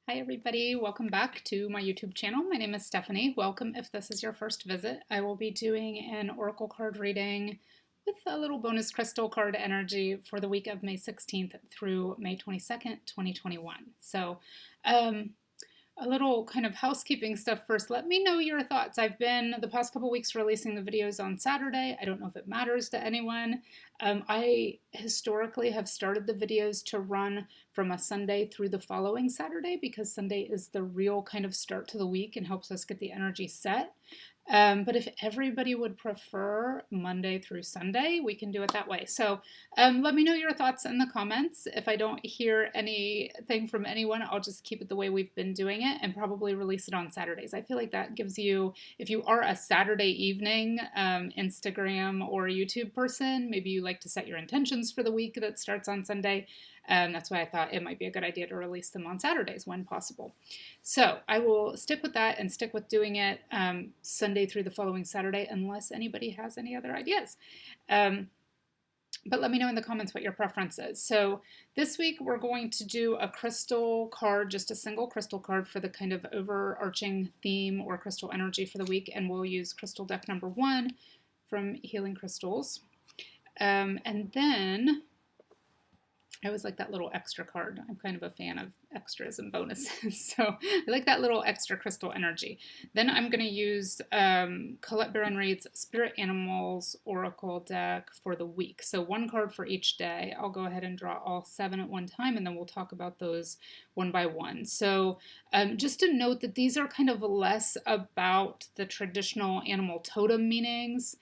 Hi everybody, welcome back to my YouTube channel. My name is Stephanie. Welcome if this is your first visit. I will be doing an oracle card reading with a little bonus crystal card energy for the week of May 16th through May 22nd, 2021. So a little kind of housekeeping stuff first. Let me know your thoughts. I've been the past couple weeks releasing the videos on Saturday. I don't know if it matters to anyone. I historically have started the videos to run from a Sunday through the following Saturday because Sunday is the real kind of start to the week and helps us get the energy set. But if everybody would prefer Monday through Sunday, we can do it that way. So let me know your thoughts in the comments. If I don't hear anything from anyone, I'll just keep it the way we've been doing it and probably release it on Saturdays. I feel like that gives you, if you are a Saturday evening Instagram or YouTube person, maybe you like to set your intentions for the week that starts on Sunday. That's why I thought it might be a good idea to release them on Saturdays when possible. So I will stick with that and stick with doing it Sunday through the following Saturday unless anybody has any other ideas. But let me know in the comments what your preference is. So this week we're going to do a crystal card, just a single crystal card for the kind of overarching theme or crystal energy for the week. And we'll use crystal deck number 1 from Healing Crystals. And then I always like that little extra card. I'm kind of a fan of extras and bonuses. So I like that little extra crystal energy. Then I'm going to use Colette Baron-Reid's Spirit Animals Oracle deck for the week. So one card for each day. I'll go ahead and draw all 7 at one time, and then we'll talk about those one by one. So just to note that these are kind of less about the traditional animal totem meanings.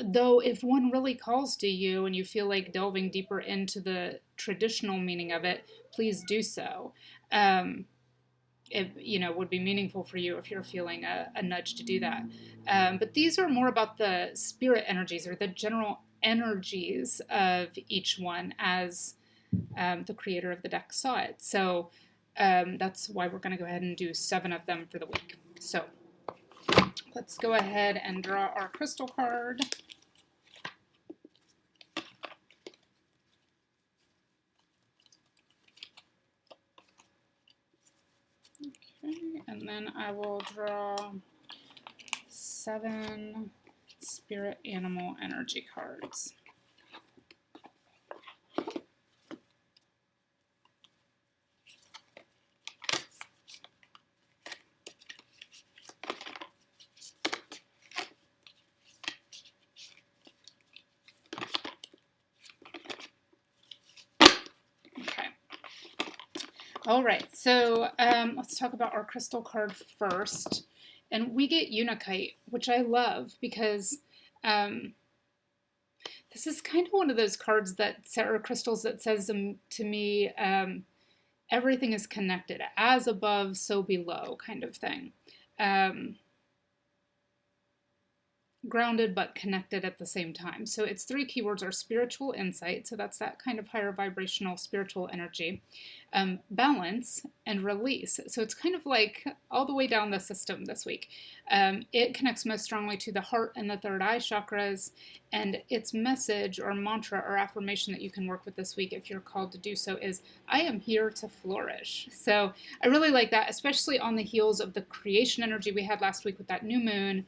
Though if one really calls to you and you feel like delving deeper into the traditional meaning of it, please do so. It would be meaningful for you if you're feeling a nudge to do that. But these are more about the spirit energies or the general energies of each one as the creator of the deck saw it. So that's why we're going to go ahead and do 7 of them for the week. So let's go ahead and draw our crystal card. Okay, and then I will draw 7 spirit animal energy cards. All right, so let's talk about our crystal card first. And we get Unakite, which I love because this is kind of one of those cards that are crystals that says to me, everything is connected, as above, so below kind of thing. Grounded but connected at the same time. So its 3 keywords are spiritual insight, so that's that kind of higher vibrational spiritual energy, balance, and release. So it's kind of like all the way down the system this week. It connects most strongly to the heart and the third eye chakras, and its message or mantra or affirmation that you can work with this week if you're called to do so is, I am here to flourish. So I really like that, especially on the heels of the creation energy we had last week with that new moon.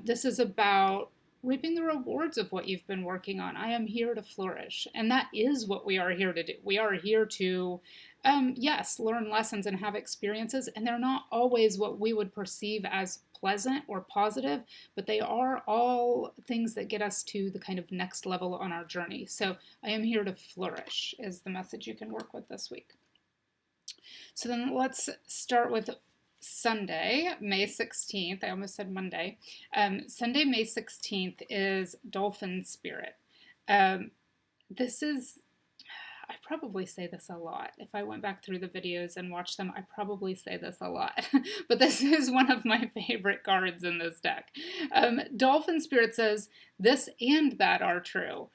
This is about reaping the rewards of what you've been working on. I am here to flourish. And that is what we are here to do. We are here to, yes, learn lessons and have experiences. And they're not always what we would perceive as pleasant or positive, but they are all things that get us to the kind of next level on our journey. So I am here to flourish is the message you can work with this week. So then let's start with Sunday, May 16th. I almost said Monday. Sunday, May 16th is Dolphin Spirit. This is, I probably say this a lot. If I went back through the videos and watched them, I probably say this a lot. But this is one of my favorite cards in this deck. Dolphin Spirit says, this and that are true.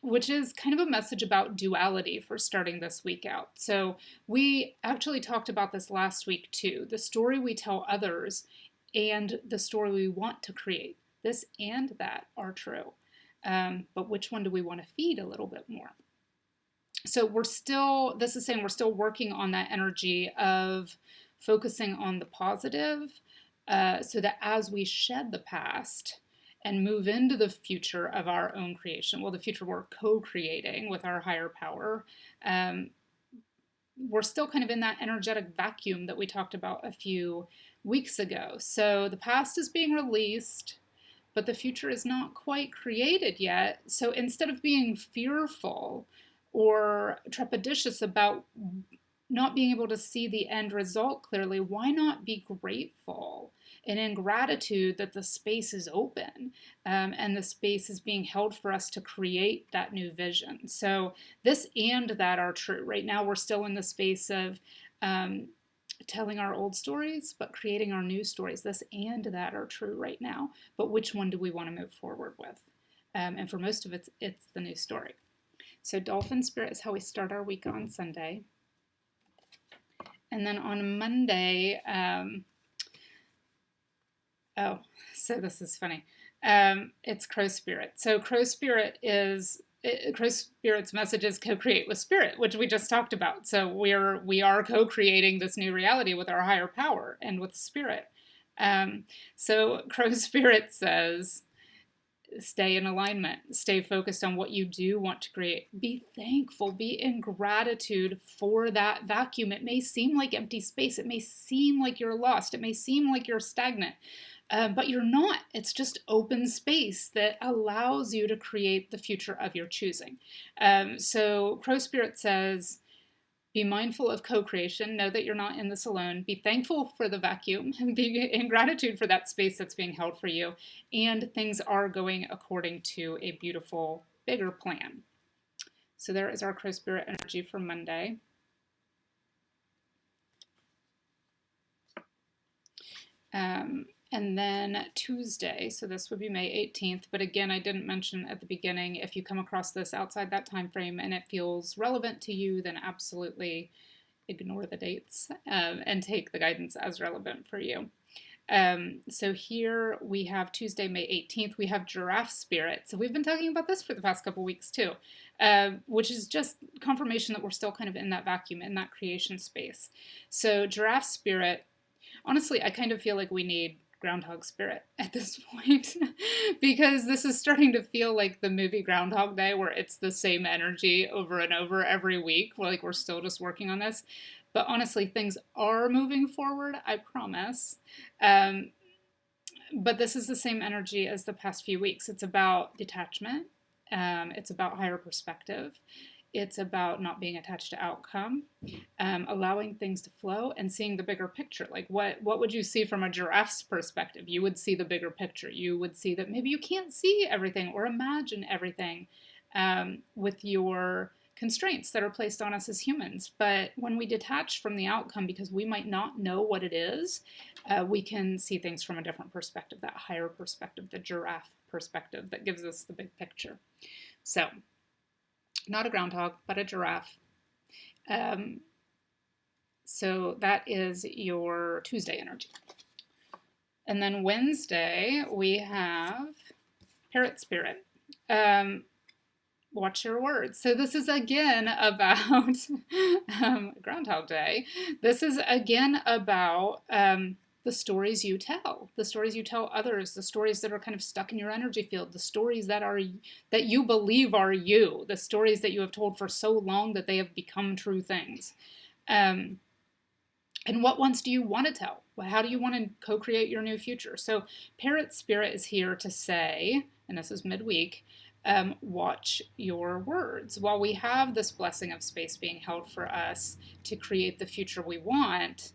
Which is kind of a message about duality for starting this week out. So we actually talked about this last week too. The story we tell others and the story we want to create. This and that are true. But which one do we want to feed a little bit more? So this is saying we're still working on that energy of focusing on the positive, so that as we shed the past and move into the future of our own creation, well, the future we're co-creating with our higher power, um, we're still kind of in that energetic vacuum that we talked about a few weeks ago. So the past is being released, but the future is not quite created yet. So instead of being fearful or trepidatious about not being able to see the end result clearly, why not be grateful and in gratitude that the space is open, and the space is being held for us to create that new vision? So this and that are true. Right now, we're still in the space of telling our old stories, but creating our new stories. This and that are true right now. But which one do we want to move forward with? And for most of it, it's the new story. So Dolphin Spirit is how we start our week on Sunday. And then on Monday, so this is funny. It's Crow Spirit. So Crow Spirit's message is co-create with Spirit, which we just talked about. So we are co-creating this new reality with our higher power and with Spirit. So Crow Spirit says, stay in alignment, stay focused on what you do want to create, be thankful, be in gratitude for that vacuum. It may seem like empty space, it may seem like you're lost, it may seem like you're stagnant, but you're not. It's just open space that allows you to create the future of your choosing. So Crow Spirit says, be mindful of co-creation. Know that you're not in this alone. Be thankful for the vacuum and be in gratitude for that space that's being held for you. And things are going according to a beautiful, bigger plan. So there is our Crow Spirit energy for Monday. And then Tuesday, so this would be May 18th, but again, I didn't mention at the beginning, if you come across this outside that time frame and it feels relevant to you, then absolutely ignore the dates, and take the guidance as relevant for you. So here we have Tuesday, May 18th, we have Giraffe Spirit. So we've been talking about this for the past couple weeks too, which is just confirmation that we're still kind of in that vacuum, in that creation space. So Giraffe Spirit, honestly, I kind of feel like we need Groundhog Spirit at this point because this is starting to feel like the movie Groundhog Day, where it's the same energy over and over every week. We're still just working on this. But honestly, things are moving forward, I promise. But this is the same energy as the past few weeks. It's about detachment. It's about higher perspective. It's about not being attached to outcome, allowing things to flow and seeing the bigger picture. Like what would you see from a giraffe's perspective? You would see the bigger picture. You would see that maybe you can't see everything or imagine everything, with your constraints that are placed on us as humans. But when we detach from the outcome, because we might not know what it is, we can see things from a different perspective, that higher perspective, the giraffe perspective that gives us the big picture. So, not a groundhog, but a giraffe. So that is your Tuesday energy. And then Wednesday, we have Parrot Spirit. Watch your words. So this is again about Groundhog Day. This is again about the stories you tell others, the stories that are kind of stuck in your energy field, the stories that you believe are you, the stories that you have told for so long that they have become true things. And what ones do you want to tell? How do you want to co-create your new future? So Parrot Spirit is here to say, and this is midweek, watch your words. While we have this blessing of space being held for us to create the future we want,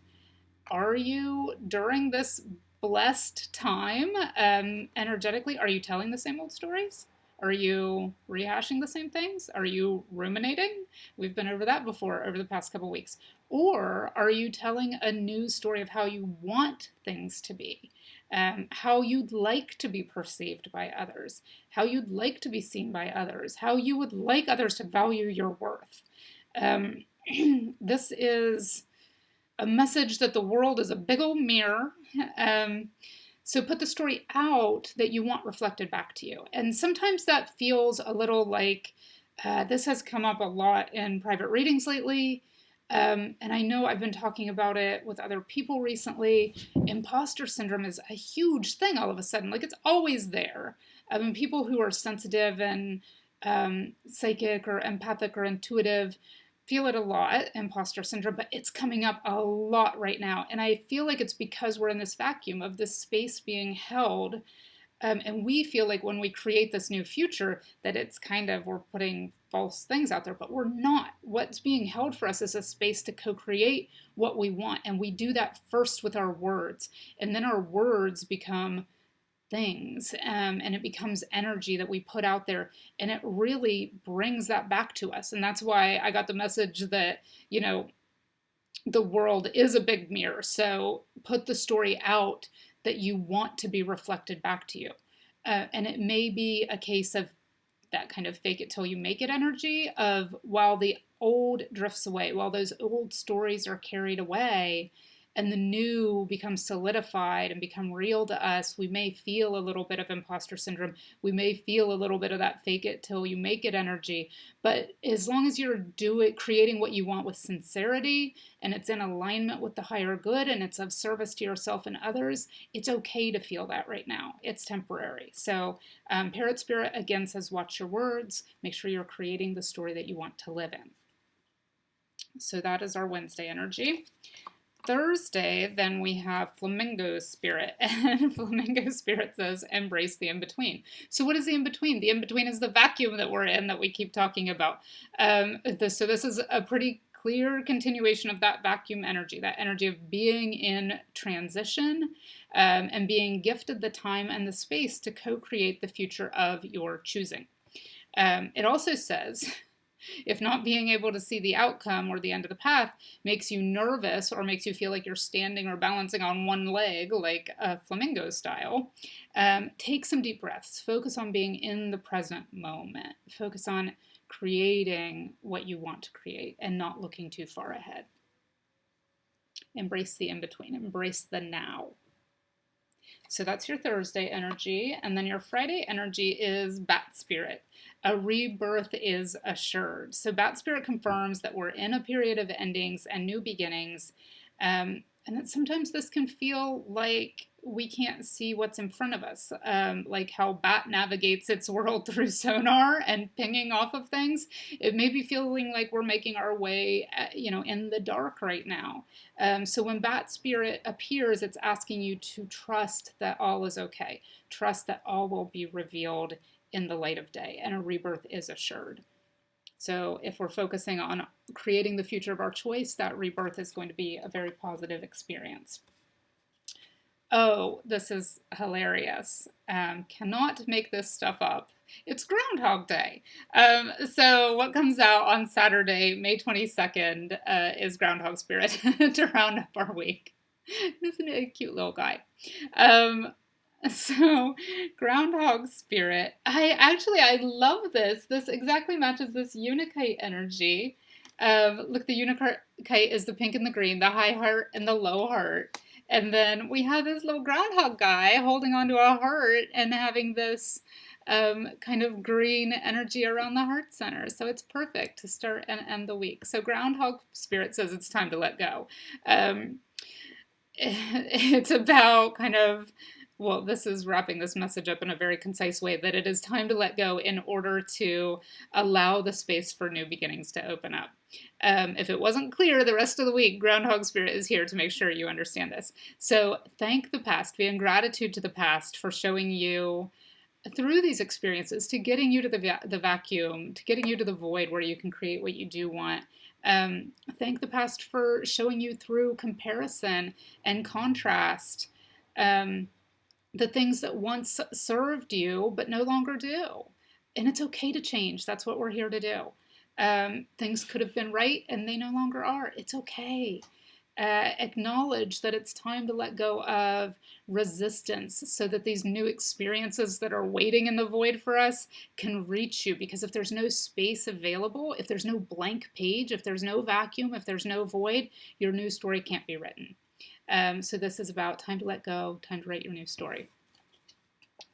are you, during this blessed time, energetically, are you telling the same old stories? Are you rehashing the same things? Are you ruminating? We've been over that before over the past couple weeks. Or are you telling a new story of how you want things to be? How you'd like to be perceived by others, how you'd like to be seen by others, how you would like others to value your worth. This is a message that the world is a big old mirror. So put the story out that you want reflected back to you. And sometimes that feels a little like This has come up a lot in private readings lately. And I know I've been talking about it with other people recently. Imposter syndrome is a huge thing all of a sudden. Like, it's always there. I mean, people who are sensitive and psychic or empathic or intuitive feel it a lot, imposter syndrome, but it's coming up a lot right now. And I feel like it's because we're in this vacuum of this space being held. And we feel like when we create this new future that it's kind of, we're putting false things out there, but we're not. What's being held for us is a space to co-create what we want. And we do that first with our words. And then our words become things, and it becomes energy that we put out there, and it really brings that back to us. And that's why I got the message that, the world is a big mirror. So put the story out that you want to be reflected back to you. And it may be a case of that kind of fake it till you make it energy of, while the old drifts away, while those old stories are carried away, and the new becomes solidified and become real to us, we may feel a little bit of imposter syndrome. We may feel a little bit of that fake it till you make it energy. But as long as you're creating what you want with sincerity, and it's in alignment with the higher good, and it's of service to yourself and others, it's okay to feel that right now. It's temporary. So Parrot Spirit again says, watch your words. Make sure you're creating the story that you want to live in. So that is our Wednesday energy. Thursday, then we have Flamingo Spirit, and Flamingo Spirit says, embrace the in-between. So what is the in-between? The in-between is the vacuum that we're in that we keep talking about. So this is a pretty clear continuation of that vacuum energy, that energy of being in transition, and being gifted the time and the space to co-create the future of your choosing. It also says, if not being able to see the outcome or the end of the path makes you nervous or makes you feel like you're standing or balancing on one leg, like a flamingo style, take some deep breaths. Focus on being in the present moment. Focus on creating what you want to create and not looking too far ahead. Embrace the in-between. Embrace the now. So that's your Thursday energy. And then your Friday energy is Bat Spirit. A rebirth is assured. So Bat Spirit confirms that we're in a period of endings and new beginnings. And that sometimes this can feel like we can't see what's in front of us, like how Bat navigates its world through sonar and pinging off of things. It may be feeling like we're making our way, in the dark right now. So when Bat Spirit appears, it's asking you to trust that all is okay. Trust that all will be revealed in the light of day, and a rebirth is assured. So if we're focusing on creating the future of our choice, that rebirth is going to be a very positive experience. Oh, this is hilarious. Cannot make this stuff up. It's Groundhog Day. So what comes out on Saturday, May 22nd, is Groundhog Spirit to round up our week. Isn't it a cute little guy? So Groundhog Spirit, I love this. This exactly matches this Unikite energy. Look, the Unikite is the pink and the green, the high heart and the low heart. And then we have this little groundhog guy holding onto a heart and having this kind of green energy around the heart center. So it's perfect to start and end the week. So Groundhog Spirit says it's time to let go. It's about kind of, well, this is wrapping this message up in a very concise way, that it is time to let go in order to allow the space for new beginnings to open up. If it wasn't clear the rest of the week, Groundhog Spirit is here to make sure you understand this. So thank the past, be in gratitude to the past for showing you through these experiences, to getting you to the vacuum, to getting you to the void where you can create what you do want. Thank the past for showing you through comparison and contrast, the things that once served you but no longer do. And it's okay to change. That's what we're here to do. Things could have been right and they no longer are. It's okay. Acknowledge that it's time to let go of resistance so that these new experiences that are waiting in the void for us can reach you. Because if there's no space available, if there's no blank page, if there's no vacuum, if there's no void, your new story can't be written. So this is about time to let go, time to write your new story.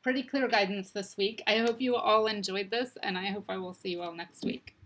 pretty clear guidance this week. I hope you all enjoyed this, and I hope I will see you all next week.